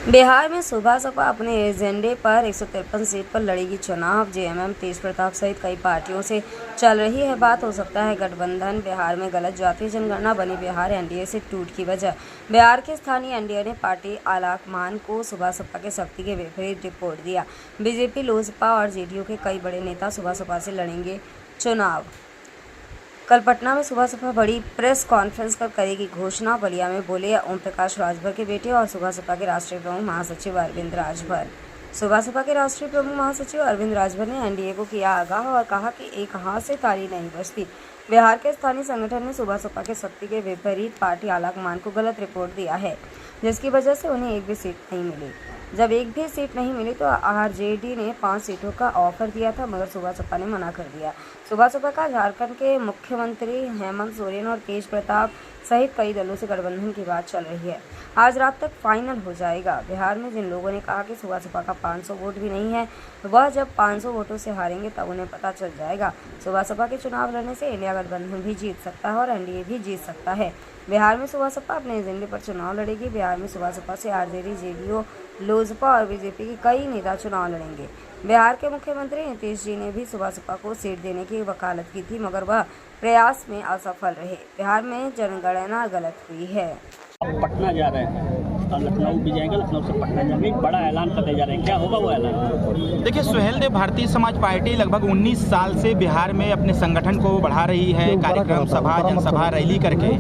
बिहार में सुबह सपा अपने एजेंडे पर 153 सीट पर लड़ेगी चुनाव। जेएमएम तेज प्रताप सहित कई पार्टियों से चल रही है बात। हो सकता है गठबंधन बिहार में गलत जातीय जनगणना बनी बिहार एनडीए से टूट की वजह। बिहार के स्थानीय एनडीए ने पार्टी आलाकमान को सुबह सपा के शक्ति के विपरीत रिपोर्ट दिया। बीजेपी, लोजपा और जेडीयू के कई बड़े नेता सुबह सपा से लड़ेंगे चुनाव। कल पटना में सुबह सपा बड़ी प्रेस कॉन्फ्रेंस कर करेगी घोषणा। बलिया में बोले ओम प्रकाश राजभर के बेटे और सुबह सपा के राष्ट्रीय प्रमुख महासचिव अरविंद राजभर। सुबह सपा के राष्ट्रीय प्रमुख महासचिव अरविंद राजभर ने एनडीए को किया आगाह और कहा कि एक हाथ से ताली नहीं बजती। बिहार के स्थानीय संगठन ने सुबह सपा के शक्ति के विपरीत पार्टी आलाकमान को गलत रिपोर्ट दिया है, जिसकी वजह से उन्हें एक भी सीट नहीं मिली। जब एक भी सीट नहीं मिली तो आरजेडी ने 5 सीटों का ऑफर दिया था, मगर सुबह सपा ने मना कर दिया। सुबह सपा का झारखंड के मुख्यमंत्री हेमंत सोरेन और तेज प्रताप सहित कई दलों से गठबंधन की बात चल रही है। आज रात तक फाइनल हो जाएगा। बिहार में जिन लोगों ने कहा कि सुबह सपा का 500 वोट भी नहीं है, वह जब 500 वोटों से हारेंगे तब उन्हें पता चल जाएगा। सुबह सपा के चुनाव लड़ने से इंडिया गठबंधन भी जीत सकता है और एनडीए भी जीत सकता है। बिहार में सुबह सपा अपने एजेंडे पर चुनाव लड़ेगी। बिहार में सुबह सपा से आरजेडी, जेडीयू, लोजपा और बीजेपी के कई नेता चुनाव लड़ेंगे। बिहार के मुख्यमंत्री नीतीश जी ने भी सुबह सपा को सीट देने की वकालत की थी, मगर वह प्रयास में असफल रहे। बिहार में जनगणना गलत हुई है। पटना जा रहे हैं और लखनऊ भी जाएंगे, लखनऊ से पटना जाएंगे, एक बड़ा ऐलान करने जा रहे हैं। क्या होगा वो ऐलान? देखिए, सुहेल देव भारतीय समाज पार्टी लगभग 19 साल से बिहार में अपने संगठन को बढ़ा रही है। कार्यक्रम, सभा, जनसभा, रैली करके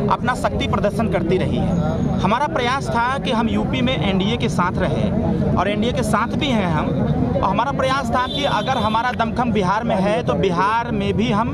अपना शक्ति प्रदर्शन करती रही है। हमारा प्रयास था कि हम यूपी में एनडीए के साथ रहे और एनडीए के साथ भी हैं हम। और हमारा प्रयास था कि अगर हमारा दमखम बिहार में है तो बिहार में भी हम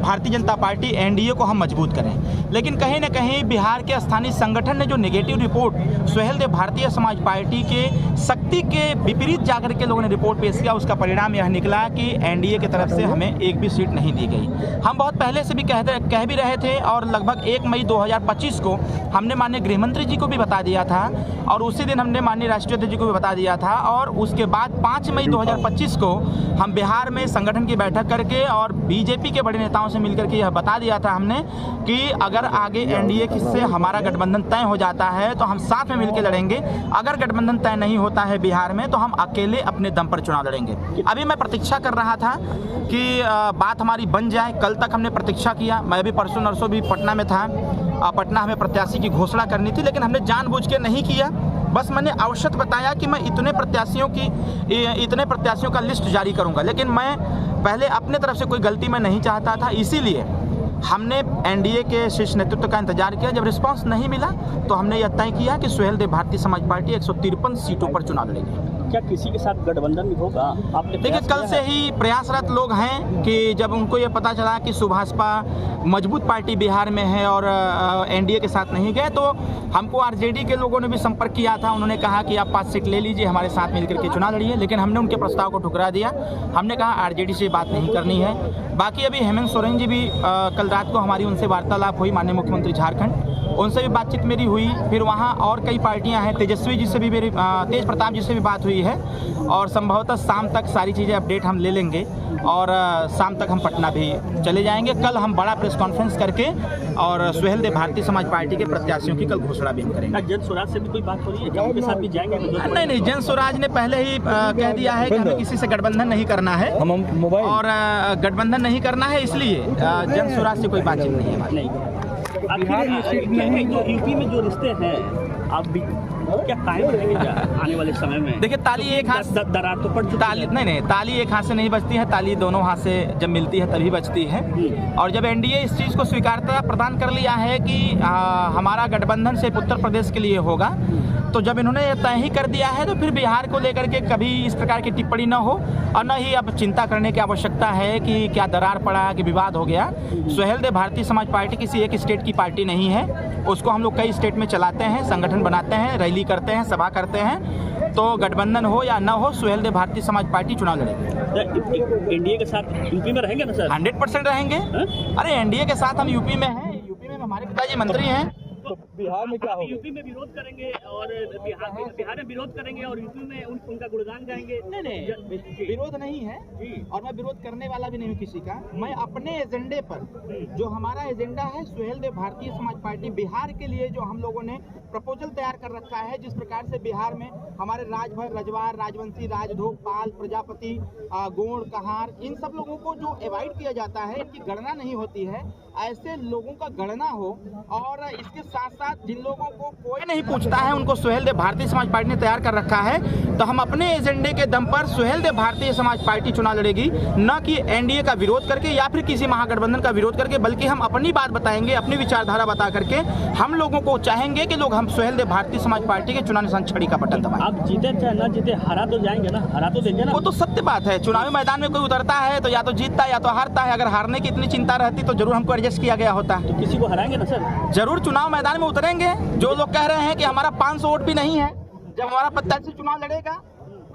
भारतीय जनता पार्टी एनडीए को हम मजबूत करें। लेकिन कहीं न कहीं बिहार के स्थानीय संगठन ने जो negative report Suhel Dev Bharatiya Samaj party के शक्ति के विपरीत जाकर के लोगों ने रिपोर्ट पेश किया, उसका परिणाम यह निकला कि एनडीए की तरफ से हमें एक भी सीट नहीं दी गई। हम बहुत पहले से भी कह भी रहे थे और लगभग 1 मई 2025 को हमने माननीय गृहमंत्री जी को भी बता दिया था और उसी दिन हमने माननीय राष्ट्रीय अध्यक्ष जी को भी बता दिया था। और उसके बाद 5 मई 2025 को हम बिहार में संगठन की बैठक करके और बीजेपी के बड़े नेताओं से मिलकर के यह बता दिया था हमने कि अगर आगे एनडीए से हमारा गठबंधन तय हो जाता है तो हम साथ में मिलकर लड़ेंगे। अगर गठबंधन तय नहीं होता है बिहार में तो हम अकेले अपने दम पर चुनाव लड़ेंगे। अभी मैं प्रतीक्षा कर रहा था कि बात हमारी बन जाए। कल तक हमने प्रतीक्षा किया। मैं भी परसों नरसों भी पटना में था। पटना हमें प्रत्याशी की घोषणा करनी थी, लेकिन हमने जानबूझ के नहीं किया। बस मैंने आवश्यक बताया कि मैं इतने प्रत्याशियों का लिस्ट जारी करूंगा, लेकिन मैं पहले अपने तरफ से कोई गलती मैं नहीं चाहता था। इसीलिए हमने एनडीए के शीर्ष नेतृत्व का इंतजार किया। जब रिस्पांस नहीं मिला तो हमने यह तय किया कि सुहेल देव भारतीय समाज पार्टी 153 सीटों पर चुनाव लड़ेगी। क्या किसी के साथ गठबंधन भी होगा? आपने देखिए, कल से ही प्रयासरत लोग हैं कि जब उनको ये पता चला कि सुभाषपा मजबूत पार्टी बिहार में है और एनडीए के साथ नहीं गए, तो हमको आरजेडी के लोगों ने भी संपर्क किया था। उन्होंने कहा कि आप 5 सीट ले लीजिए, हमारे साथ मिलकर के चुनाव लड़िए, लेकिन हमने उनके प्रस्ताव को ठुकरा दिया। हमने कहा आरजेडी से बात नहीं करनी है। बाकी अभी हेमंत सोरेन जी भी कल रात को हमारी उनसे वार्तालाप हुई, माननीय मुख्यमंत्री झारखंड, उनसे भी बातचीत मेरी हुई। फिर वहाँ और कई पार्टियां हैं, तेजस्वी जी से भी मेरी, तेज प्रताप जी से भी बात हुई है और संभवतः शाम तक सारी चीज़ें अपडेट हम ले लेंगे और शाम तक हम पटना भी चले जाएंगे। कल हम बड़ा प्रेस कॉन्फ्रेंस करके और सुहेल देव भारतीय समाज पार्टी के प्रत्याशियों की कल घोषणा भी हम करेंगे। जन स्वराज से भी कोई बात हो रही है क्या? उनके साथ भी जाएंगे? नहीं, जन स्वराज ने पहले ही कह दिया है कि हमें किसी से गठबंधन नहीं करना है और गठबंधन नहीं करना है, इसलिए जन स्वराज से कोई बातचीत नहीं है हमारी। यूपी में जो रिश्ते हैं आप भी क्या कायम रहेंगे आने वाले समय में? देखिए, ताली एक हाथ दरार तो पड़ चुकी है। नहीं, ताली एक हाथ से नहीं बजती है, ताली दोनों हाथ से जब मिलती है तभी बजती है। और जब एनडीए इस चीज़ को स्वीकारता प्रदान कर लिया है कि हमारा गठबंधन सिर्फ उत्तर प्रदेश के लिए होगा, तो जब इन्होंने तय ही कर दिया है तो फिर बिहार को लेकर के कभी इस प्रकार की टिप्पणी न हो और न ही अब चिंता करने की आवश्यकता है कि क्या दरार पड़ा, कि विवाद हो गया। सुहेल देव भारतीय समाज पार्टी किसी एक स्टेट की पार्टी नहीं है। उसको हम लोग कई स्टेट में चलाते हैं, संगठन बनाते हैं, रैली करते हैं, सभा करते हैं। तो गठबंधन हो या न हो, सुहेल देव भारतीय समाज पार्टी चुनाव लड़ेगी। एनडीए के साथ यूपी में रहेंगे ना सर? 100% रहेंगे। अरे एनडीए के साथ हम यूपी में हैं। यूपी में हमारे पिताजी मंत्री हैं। तो बिहार में क्या होगा? यूपी में विरोध करेंगे और बिहार में विरोध करेंगे और यूपी में उनका गुणगान गाएंगे। नहीं, विरोध नहीं है और मैं विरोध करने वाला भी नहीं हूँ किसी का। मैं अपने एजेंडे पर, जो हमारा एजेंडा है सुहेल देव भारतीय समाज पार्टी बिहार के लिए जो हम लोगों ने प्रपोजल तैयार कर रखा है जिस प्रकार से बिहार में हमारे राजभर, रजवार, राजवंशी, राजधोक, पाल, प्रजापति, गोंड, कहार, इन सब लोगों को जो अवॉइड किया जाता है, इनकी गणना नहीं होती है, ऐसे लोगों का गणना हो। और इसके साथ साथ जिन लोगों को कोई नहीं पूछता है उनको सुहेलदेव भारतीय समाज पार्टी ने तैयार कर रखा है। तो हम अपने एजेंडे के दम पर सुहेलदेव भारतीय समाज पार्टी चुनाव लड़ेगी, न कि एनडीए का विरोध करके या फिर किसी महागठबंधन का विरोध करके, बल्कि हम अपनी बात बताएंगे, अपनी विचारधारा बता करके हम लोगों को चाहेंगे कि लोग हम सुहेलदेव भारतीय समाज पार्टी के चुनाव निशान छड़ी का बटन दबाएं। आप जीते चाहे ना जीते, हरा तो जाएंगे ना, हरा तो देंगे ना। वो तो सत्य बात है, चुनावी मैदान में कोई उतरता है तो या तो जीतता है या तो हारता है। अगर हारने की इतनी चिंता रहती तो जरूर हमको एडजस्ट किया गया होता। तो किसी को हराएंगे ना सर? जरूर चुनाव मैदान में उतरेंगे। जो लोग कह रहे हैं कि हमारा 500 वोट भी नहीं है, जब हमारा प्रत्याशी चुनाव लड़ेगा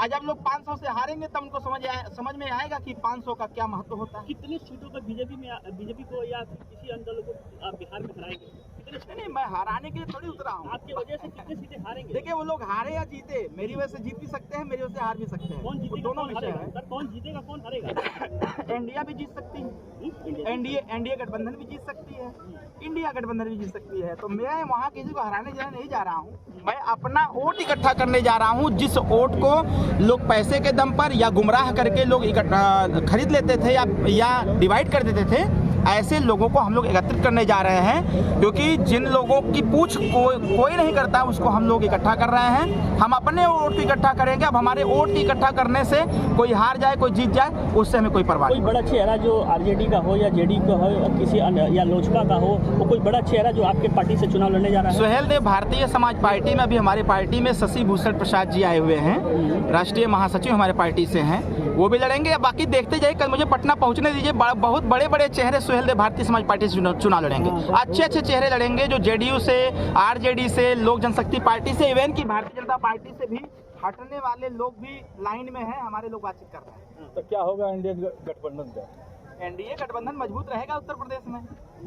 और जब लोग 500 से हारेंगे तब उनको समझ में आएगा कि 500 का क्या महत्व होता है। कितनी सीटों पर बीजेपी को या किसी अन्य दलों को आप बिहार में हराएंगे? नहीं, मैं हराने के लिए थोड़ी उतरा हूँ। आपकी वजह से कितनी सीटें हारेंगे? देखिए, वो लोग हारे या जीते, मेरी वजह से जीत भी सकते हैं, मेरी वजह से हार भी सकते हैं। कौन जीतेगा, दोनों कौन विषय हारेगा? है। सर कौन जीतेगा, कौन हारेगा? इंडिया भी जीत सकती है, एनडीए गठबंधन भी जीत सकती है, इंडिया गठबंधन भी जीत सकती है। तो मैं वहाँ किसी को हराने जाने नहीं जा रहा हूँ, मैं अपना वोट इकट्ठा करने जा रहा हूँ। जिस वोट को लोग पैसे के दम पर या गुमराह करके लोग खरीद लेते थे या डिवाइड कर देते थे, ऐसे लोगों को हम लोग एकत्रित करने जा रहे हैं। क्योंकि जिन लोगों की पूछ कोई नहीं करता उसको हम लोग इकट्ठा कर रहे हैं। हम अपने वोट इकट्ठा करेंगे। अब हमारे वोट इकट्ठा करने से कोई हार जाए कोई जीत जाए उससे हमें कोई परवाह नहीं। कोई बड़ा चेहरा जो आरजेडी का हो या जेडी का हो या किसी अन्य या लोजपा का हो, वो कोई बड़ा चेहरा जो आपके पार्टी से चुनाव लड़ने जा रहा है? सुहेलदेव भारतीय समाज पार्टी में अभी हमारी पार्टी में शशि भूषण प्रसाद जी आए हुए हैं, राष्ट्रीय महासचिव हमारे पार्टी से हैं, वो भी लड़ेंगे। बाकी देखते जाइए, कल मुझे पटना पहुंचने दीजिए। बहुत बड़े बड़े चेहरे सुहेलदेव भारतीय समाज पार्टी से चुनाव लड़ेंगे। अच्छे अच्छे चेहरे लड़ेंगे जो जेडीयू से, आरजेडी से, लोक जनशक्ति पार्टी से, इवन की भारतीय जनता पार्टी से भी हटने वाले लोग भी लाइन में हैं। हमारे लोग बातचीत कर रहे हैं। तो क्या होगा इंडिया गठबंधन का? एनडीए गठबंधन मजबूत रहेगा उत्तर प्रदेश में।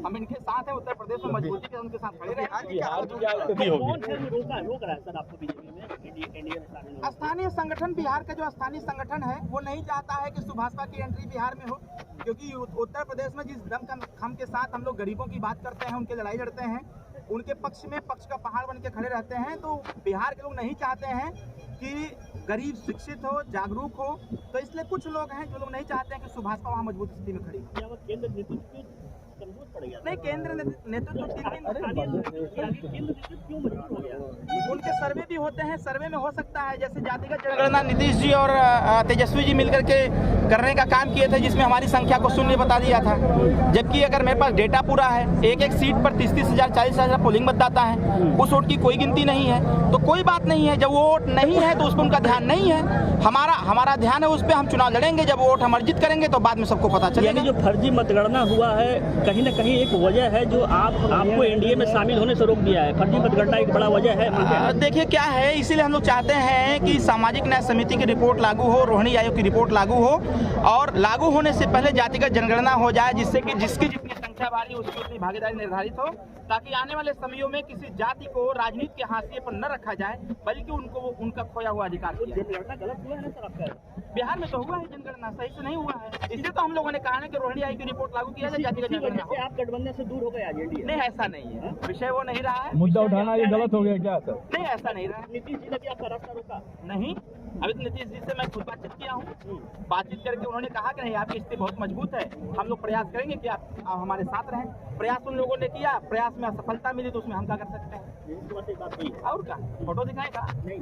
हम इनके साथ हैं, उत्तर प्रदेश में मजबूती के उनके साथ खड़े रहेंगे। बिहार की क्या स्थिति होगी? कौन है जो रोक रहा है सर आपको बीजेपी में, एनडीए में शामिल होने? स्थानीय संगठन, बिहार का जो स्थानीय संगठन है वो नहीं चाहता है कि सुभाषपा की एंट्री बिहार में हो। क्योंकि उत्तर प्रदेश में जिस दम के साथ हम लोग गरीबों की बात करते हैं, उनके लड़ाई लड़ते हैं, उनके पक्ष में पक्ष का पहाड़ बन के खड़े रहते हैं, तो बिहार के लोग नहीं चाहते हैं कि गरीब शिक्षित हो, जागरूक हो। तो इसलिए कुछ लोग हैं जो लोग नहीं चाहते हैं कि सुभाषपा वहाँ मजबूत स्थिति में खड़ी हो। या वो केंद्र नेतृत्व कमजोर पड़ गया? नहीं, केंद्र नेतृत्व केंद्र नेतृत्व क्यों मजबूर हो गया? उनके सर्वे भी होते हैं, सर्वे में हो सकता है जैसे जातिगत जनगणना नीतीश जी और तेजस्वी जी मिलकर के करने का काम किए थे, जिसमें हमारी संख्या को शून्य बता दिया था। जबकि अगर मेरे पास डेटा पूरा है, एक एक सीट पर 30-30 हज़ार 40,000 पोलिंग मतदाता है, उस वोट की कोई गिनती नहीं है, तो कोई बात नहीं है। जब वो वोट नहीं है तो उस पर उनका ध्यान नहीं है, हमारा ध्यान है उस पर। हम चुनाव लड़ेंगे, जब वोट हम अर्जित करेंगे तो बाद में सबको पता चलेगा। जो फर्जी मतगणना हुआ है, कहीं न कहीं एक वजह है जो आपको एनडीए में शामिल होने से रोक दिया है। फर्जी मतगणना एक बड़ा वजह है। देखिए क्या है, इसीलिए हम लोग चाहते हैं कि सामाजिक न्याय समिति की रिपोर्ट लागू हो, रोहिणी आयोग की रिपोर्ट लागू हो, और लागू होने से पहले जातिगत जनगणना हो जाए, जिससे कि जिसकी जितनी संख्या बारी उसकी उतनी भागीदारी निर्धारित हो, ताकि आने वाले समयों में किसी जाति को राजनीति के हाशिए पर न रखा जाए, बल्कि उनको उनका खोया हुआ अधिकार दिया जाए। जनगणना गलत हुआ है ना सर आपका? बिहार में तो हुआ है, जनगणना सही से नहीं हुआ है। इसलिए तो हम लोगों ने कहा है कि रोहिणी आयोग की रिपोर्ट लागू किया जाए, जातिगत जनगणना हो। आप गठबंधन से दूर हो गए आज एनडीए? नहीं, ऐसा नहीं है, विषय वो नहीं रहा है। मुद्दा उठाना ये गलत हो गया क्या सर? नहीं, ऐसा नहीं रहा। नीतीश जी ने भी आपका रास्ता रोका? नहीं, अभी तो नीतीश जी से मैं खुद बातचीत किया हूँ। बातचीत करके उन्होंने कहा कि नहीं, आपकी स्थिति बहुत मजबूत है, हम लोग प्रयास करेंगे कि आप हमारे साथ रहें। प्रयास उन लोगों ने किया, प्रयास में असफलता मिली तो उसमें हम क्या कर सकते हैं? बात और क्या, फोटो दिखाएगा? नहीं।